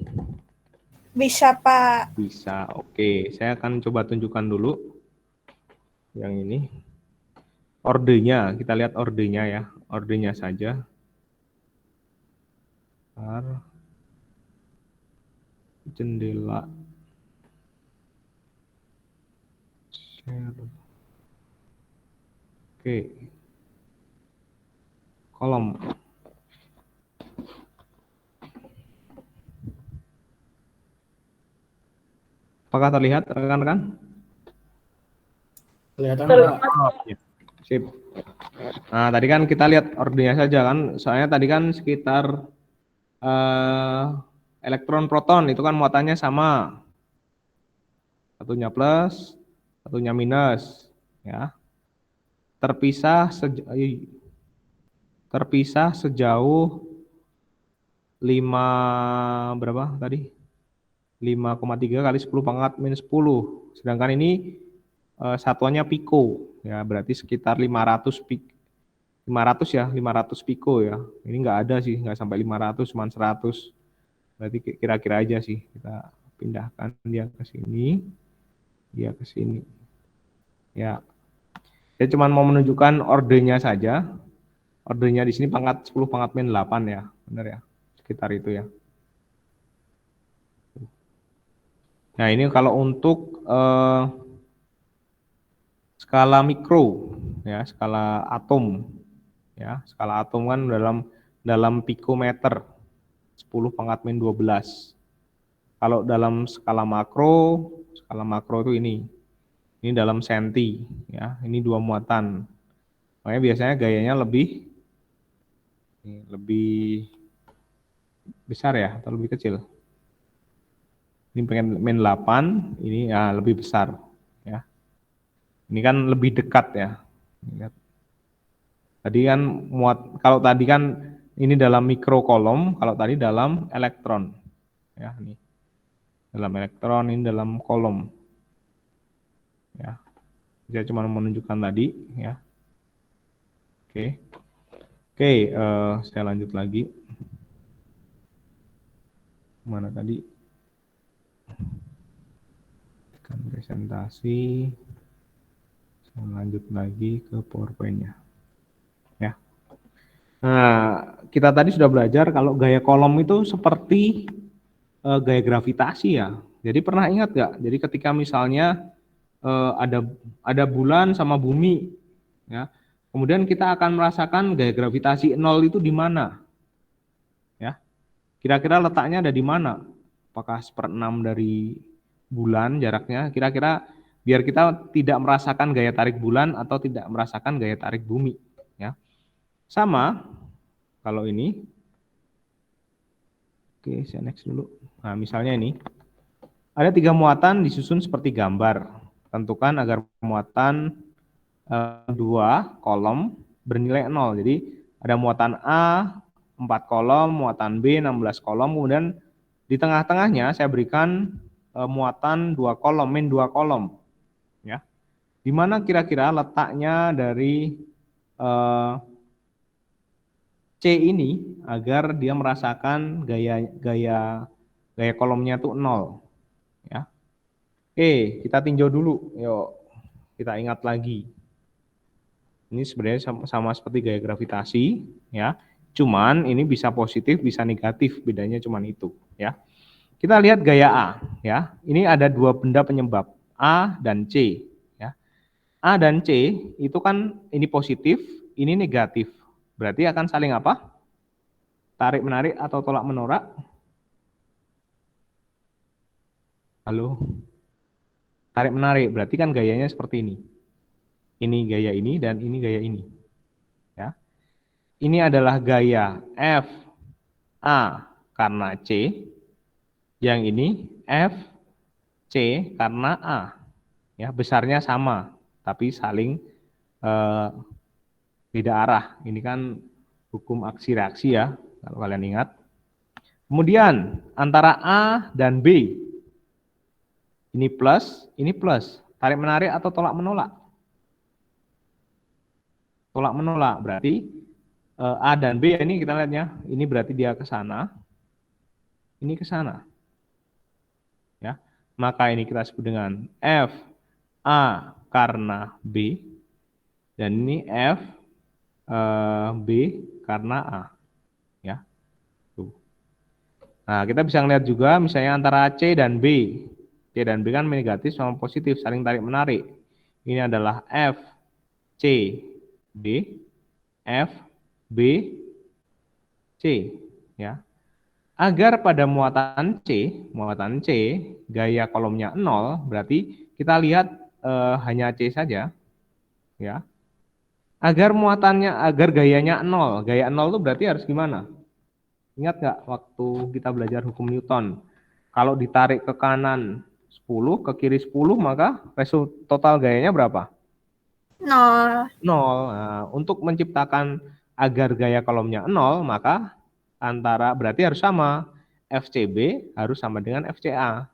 Bisa Pak. Bisa, oke. Saya akan coba tunjukkan dulu yang ini. Ordenya, kita lihat ordenya ya. Ordenya saja. Jendela. Share. Oke. Kolom. Apakah terlihat rekan-rekan? Kelihatan, Terlihat. Pak. Ya. Sip. Nah, tadi kan kita lihat ordernya saja kan. Soalnya tadi kan sekitar elektron proton itu kan muatannya sama. Satunya plus, satunya minus, ya. Terpisah sejauh 5 berapa tadi? 5,3 kali 10 pangkat minus 10. Sedangkan ini satuannya piko ya, berarti sekitar 500 ya, 500 piko ya. Ini enggak ada sih, enggak sampai 500, cuma 100. Berarti kira-kira aja sih, kita pindahkan dia ke sini, dia ke sini. Ya. Saya cuma mau menunjukkan ordernya saja. Ordernya di sini pangkat 10 pangkat min 8 ya. Benar ya? Sekitar itu ya. Nah, ini kalau untuk skala mikro ya, skala atom ya. Skala atom kan dalam pikometer 10 pangkat min 12. Kalau dalam skala makro itu ini dalam senti ya. Ini 2 muatan. Makanya biasanya gayanya lebih besar ya atau lebih kecil. Ini pengen min 8, ini ya lebih besar ya. Ini kan lebih dekat ya. Lihat. Tadi kan kalau tadi kan ini dalam mikrokolom, kalau tadi dalam elektron. Ya, ini. Dalam elektron, ini dalam kolom. Ya. Saya cuma menunjukkan tadi ya. Oke. Oke, saya lanjut lagi. Mana tadi? Tekan presentasi. Saya lanjut lagi ke PowerPoint-nya. Ya. Nah, kita tadi sudah belajar kalau gaya kolom itu seperti gaya gravitasi ya. Jadi pernah ingat nggak? Jadi ketika misalnya ada bulan sama bumi, ya. Kemudian kita akan merasakan gaya gravitasi 0 itu di mana? Ya. Kira-kira letaknya ada di mana? Apakah 1/6 dari bulan jaraknya? Kira-kira biar kita tidak merasakan gaya tarik bulan atau tidak merasakan gaya tarik bumi, ya. Sama kalau ini. Oke, saya next dulu. Nah, misalnya ini. Ada 3 muatan disusun seperti gambar. Tentukan agar muatan 2 kolom bernilai 0. Jadi ada muatan A 4 kolom, muatan B 16 kolom, kemudian di tengah-tengahnya saya berikan muatan 2 kolom, min 2 kolom. Ya. Di mana kira-kira letaknya dari C ini agar dia merasakan gaya kolomnya itu 0. Ya. Oke, kita tinjau dulu. Yuk, kita ingat lagi. Ini sebenarnya sama seperti gaya gravitasi, ya. Cuman ini bisa positif, bisa negatif, bedanya cuman itu, ya. Kita lihat gaya A, ya. Ini ada 2 benda penyebab, A dan C, ya. A dan C itu kan ini positif, ini negatif. Berarti akan saling apa? Tarik menarik atau tolak menolak? Halo. Tarik menarik, berarti kan gayanya seperti ini. Ini gaya ini dan ini gaya ini. Ya. Ini adalah gaya F A karena C. Yang ini F C karena A. Ya, besarnya sama, tapi saling beda arah. Ini kan hukum aksi reaksi ya, kalau kalian ingat. Kemudian antara A dan B. Ini plus, tarik menarik atau tolak menolak? Tolak menolak, berarti A dan B ini kita lihatnya, ini berarti dia ke sana, ini ke sana. Ya. Maka ini kita sebut dengan F A karena B, dan ini F B karena A. Ya. Tuh. Nah, kita bisa lihat juga misalnya antara C dan B. C dan B kan negatif sama positif, saling tarik menarik. Ini adalah F C B, F B C, ya. Agar pada muatan C gaya kolomnya 0, berarti kita lihat hanya C saja, ya. Agar gayanya 0, gaya 0 itu berarti harus gimana? Ingat nggak waktu kita belajar hukum Newton? Kalau ditarik ke kanan 10, ke kiri 10, maka total gayanya berapa? 0. 0. Nah, untuk menciptakan agar gaya kolomnya 0, maka berarti harus sama. FCB harus sama dengan FCA.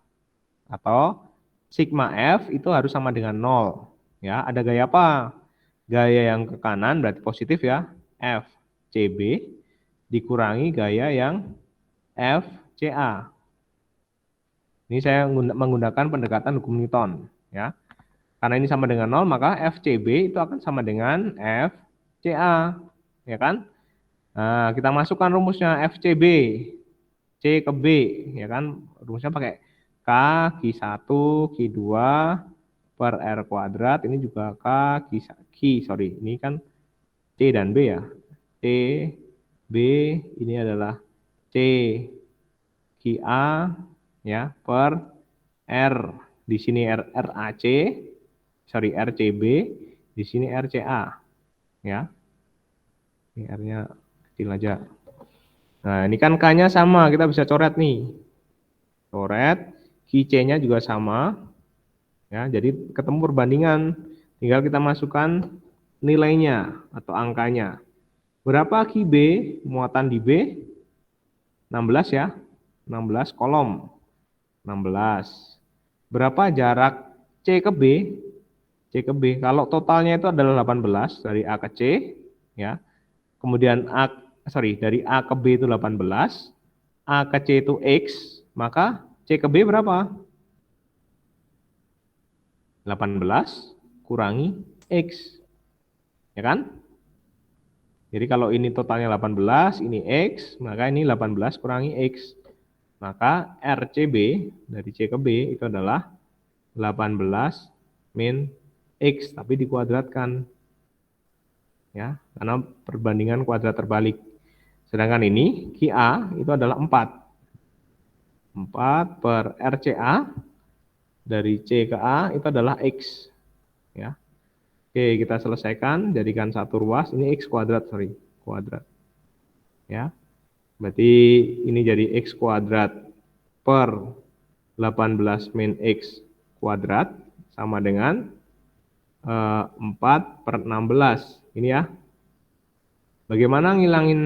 Atau sigma F itu harus sama dengan 0. Ya, ada gaya apa? Gaya yang ke kanan berarti positif ya. FCB dikurangi gaya yang FCA. Ini saya menggunakan pendekatan hukum Newton, ya. Karena ini sama dengan 0, maka FCB itu akan sama dengan FCA, ya kan? Nah, kita masukkan rumusnya FCB, C ke B, ya kan? Rumusnya pakai K, Q1, Q2 per R kuadrat, ini juga ini kan C dan B ya. C, B, ini adalah C, QA, ya, per R. Di sini RCB, di sini RCA, ya. Ini R-nya kecil aja. Nah, ini kan K-nya sama, kita bisa coret nih. Coret, QC-nya juga sama. Ya, jadi ketemu perbandingan. Tinggal kita masukkan nilainya atau angkanya. Berapa QB muatan di B? 16 ya. 16 kolom. 16. Berapa jarak C ke B? C ke B. Kalau totalnya itu adalah 18 dari A ke C, ya. Kemudian dari A ke B itu 18, A ke C itu X, maka C ke B berapa? 18 kurangi X. Ya kan? Jadi kalau ini totalnya 18, ini X, maka ini 18 kurangi X. Maka RCB dari C ke B itu adalah 18 min X, tapi dikuadratkan. Ya, karena perbandingan kuadrat terbalik. Sedangkan ini QA itu adalah 4. 4 per RCA dari C ke A itu adalah X. Ya. Oke, kita selesaikan, jadikan satu ruas, ini X kuadrat, kuadrat. Ya. Berarti ini jadi X kuadrat per 18 min X kuadrat sama dengan 4/16. Ini ya. Bagaimana ngilangin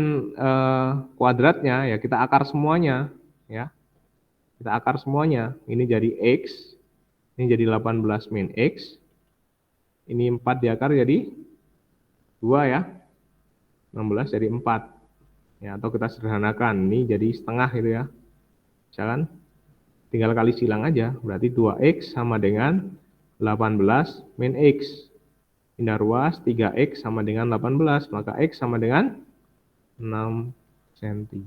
kuadratnya? Ya kita akar semuanya. Ya. Kita akar semuanya. Ini jadi X. Ini jadi 18 min X. Ini 4 diakar jadi 2 ya. 16 jadi 4. Ya, atau kita sederhanakan. Ini jadi setengah gitu ya. Misalkan tinggal kali silang aja. Berarti 2X sama dengan 18 min X. Pindah ruas 3X sama dengan 18, maka X sama dengan 6 cm.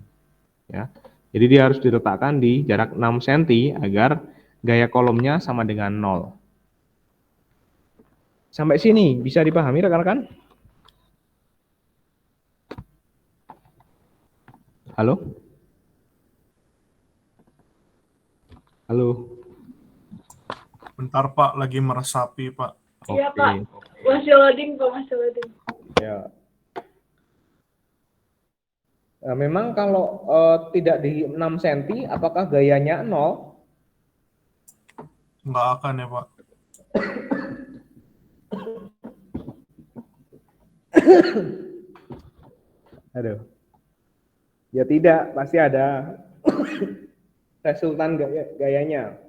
Ya. Jadi dia harus diletakkan di jarak 6 cm agar gaya kolomnya sama dengan 0. Sampai sini bisa dipahami rekan-rekan? Halo? Halo? Bentar Pak, lagi meresapi Pak. Iya Oke. Pak, masih loading Pak, masih loading. Ya. Nah, memang kalau tidak di 6 cm, apakah gayanya 0? Nggak akan ya Pak. Aduh. Ya tidak, pasti ada resultan gayanya.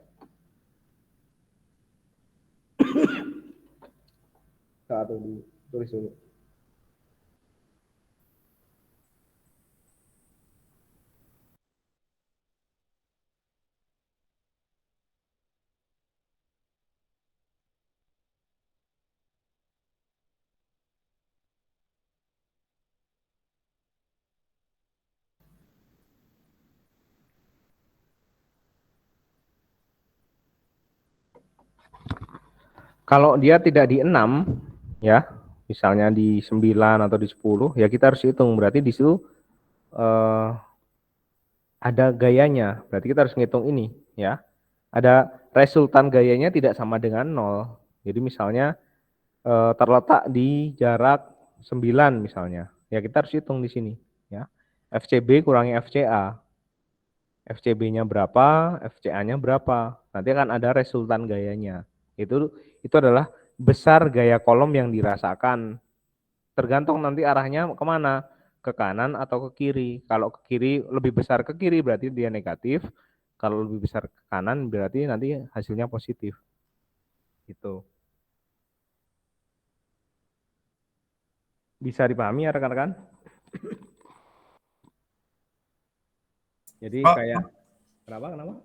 Satu tulis dulu. Kalau dia tidak di 6, ya, misalnya di 9 atau di 10, ya kita harus hitung. Berarti di situ ada gayanya. Berarti kita harus ngitung ini, ya. Ada resultan gayanya tidak sama dengan 0. Jadi misalnya terletak di jarak 9 misalnya. Ya kita harus hitung di sini, ya. FCB kurangi FCA. FCB-nya berapa, FCA-nya berapa. Nanti akan ada resultan gayanya. Itu adalah besar gaya kolom yang dirasakan. Tergantung nanti arahnya kemana, ke kanan atau ke kiri. Kalau ke kiri lebih besar ke kiri berarti dia negatif. Kalau lebih besar ke kanan berarti nanti hasilnya positif. Gitu. Bisa dipahami ya rekan-rekan? Jadi Pak, kayak kenapa?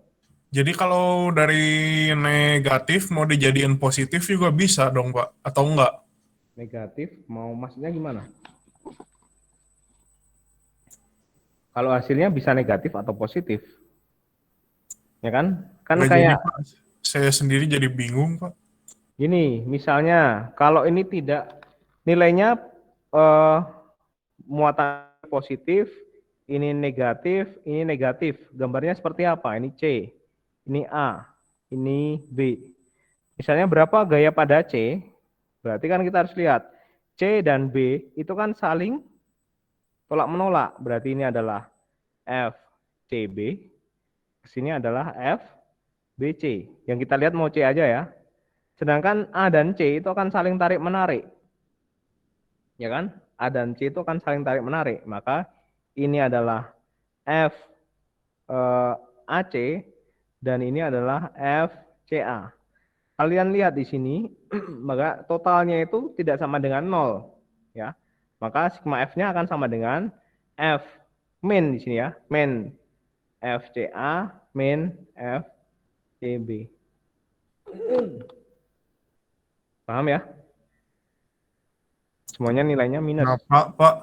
jadi kalau dari negatif mau dijadiin positif juga bisa dong Pak, atau enggak? Negatif mau maksudnya gimana? Kalau hasilnya bisa negatif atau positif. Ya kan? Kan Nggak jadi kayak Pak, saya sendiri jadi bingung Pak. gini, misalnya kalau ini tidak nilainya eh, muatan positif, ini negatif. Gambarnya seperti apa? Ini C, ini A, ini B. Misalnya berapa gaya pada C? Berarti kan kita harus lihat C dan B itu kan saling tolak menolak. Berarti ini adalah FCB, sini adalah FBC. Yang kita lihat mau C aja ya. Sedangkan A dan C itu akan saling tarik menarik. Ya kan? A dan C itu akan saling tarik menarik. Maka ini adalah AC dan ini adalah FCA. Kalian lihat di sini, maka totalnya itu tidak sama dengan 0, ya. Maka sigma F-nya akan sama dengan F min di sini ya, min FCA min FCB. Paham ya? Semuanya nilainya minus. Nah Pak,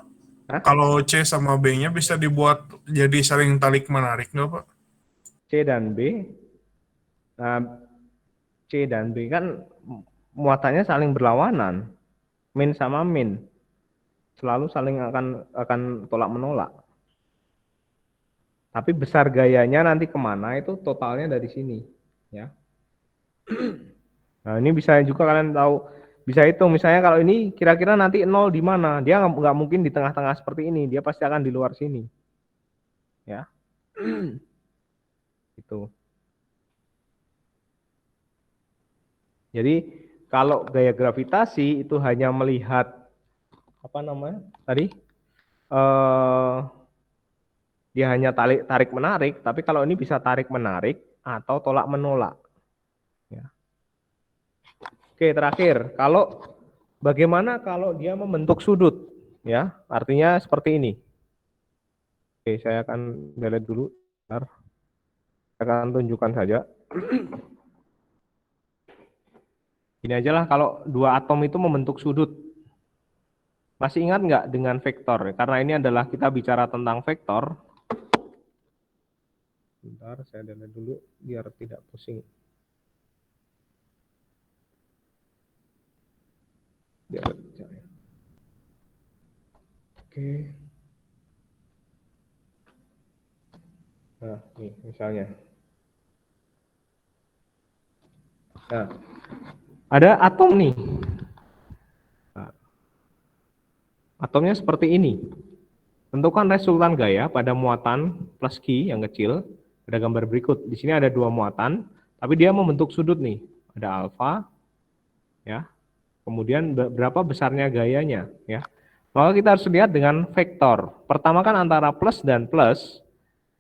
Hah? kalau C sama B-nya bisa dibuat jadi saling tarik menarik nggak Pak? C dan B. Nah, C dan B kan muatannya saling berlawanan. Min sama min. Selalu saling akan tolak menolak. Tapi besar gayanya nanti kemana itu totalnya dari sini, ya. Nah ini bisa juga kalian tahu, bisa hitung misalnya kalau ini kira-kira nanti 0 di mana? Dia nggak mungkin di tengah-tengah seperti ini, dia pasti akan di luar sini, ya. Itu. Jadi Kalau gaya gravitasi itu hanya melihat apa namanya tadi, dia hanya tarik menarik, tapi kalau ini bisa tarik menarik atau tolak menolak. Ya. Oke, terakhir, kalau bagaimana kalau dia membentuk sudut, ya, artinya seperti ini. Oke, saya akan delete dulu. Bentar. Saya akan tunjukkan saja. Ini aja lah kalau dua atom itu membentuk sudut. Masih ingat nggak dengan vektor? Karena ini adalah kita bicara tentang vektor. Bentar, saya delete dulu biar tidak pusing. Oke. Nah, nih misalnya. Nah, ada atom nih. Nah, atomnya seperti ini. Tentukan resultan gaya pada muatan plus Q yang kecil. Ada gambar berikut. Di sini ada dua muatan, tapi dia membentuk sudut nih. Ada alfa, ya. Kemudian berapa besarnya gayanya, ya. Maka kita harus lihat dengan vektor. Pertama kan antara plus dan plus,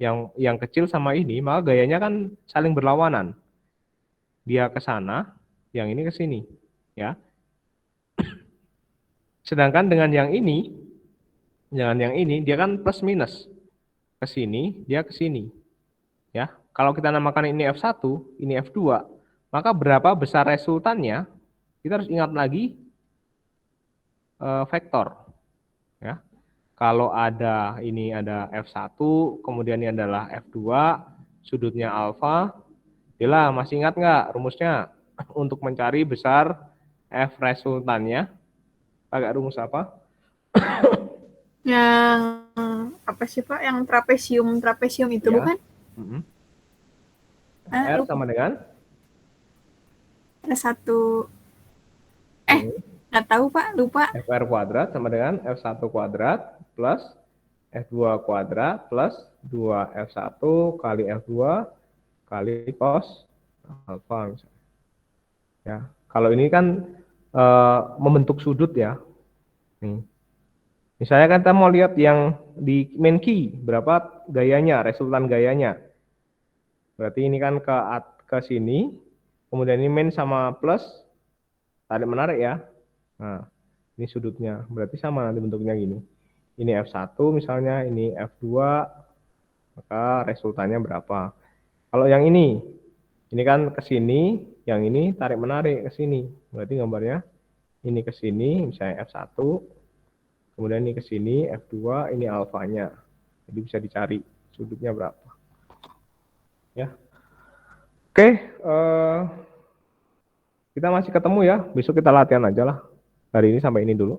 yang kecil sama ini, maka gayanya kan saling berlawanan. Dia ke sana, yang ini ke sini, ya. Sedangkan dengan yang ini dia kan plus minus. Ke sini, dia ke sini. Ya. Kalau kita namakan ini F1, ini F2, maka berapa besar resultannya? Kita harus ingat lagi vektor. Ya. Kalau ini ada F1, kemudian ini adalah F2, sudutnya alfa. Bila masih ingat nggak rumusnya? Untuk mencari besar F resultannya, pakai rumus apa? Yang apa sih Pak? Yang trapesium itu Ya. bukan? R sama dengan? Ada satu. Nggak tahu Pak, lupa. FR kuadrat sama dengan F1 kuadrat plus F2 kuadrat plus 2F1 kali F2 kali cos alfa misalnya. Ya, kalau ini kan membentuk sudut ya. Nih. Misalnya kan kita mau lihat yang di main key, berapa gayanya, resultan gayanya. Berarti ini kan ke sini, kemudian ini main sama plus, tarik menarik ya. Nah, ini sudutnya, berarti sama nanti bentuknya gini. Ini F1 misalnya, ini F2, maka resultannya berapa. Kalau yang ini kan ke sini, yang ini tarik menarik ke sini. Berarti gambarnya ini ke sini, misalnya F1, kemudian ini ke sini, F2, ini alfanya. Jadi bisa dicari sudutnya berapa. Ya. Oke, kita masih ketemu ya. Besok kita latihan aja lah. Hari ini sampai ini dulu.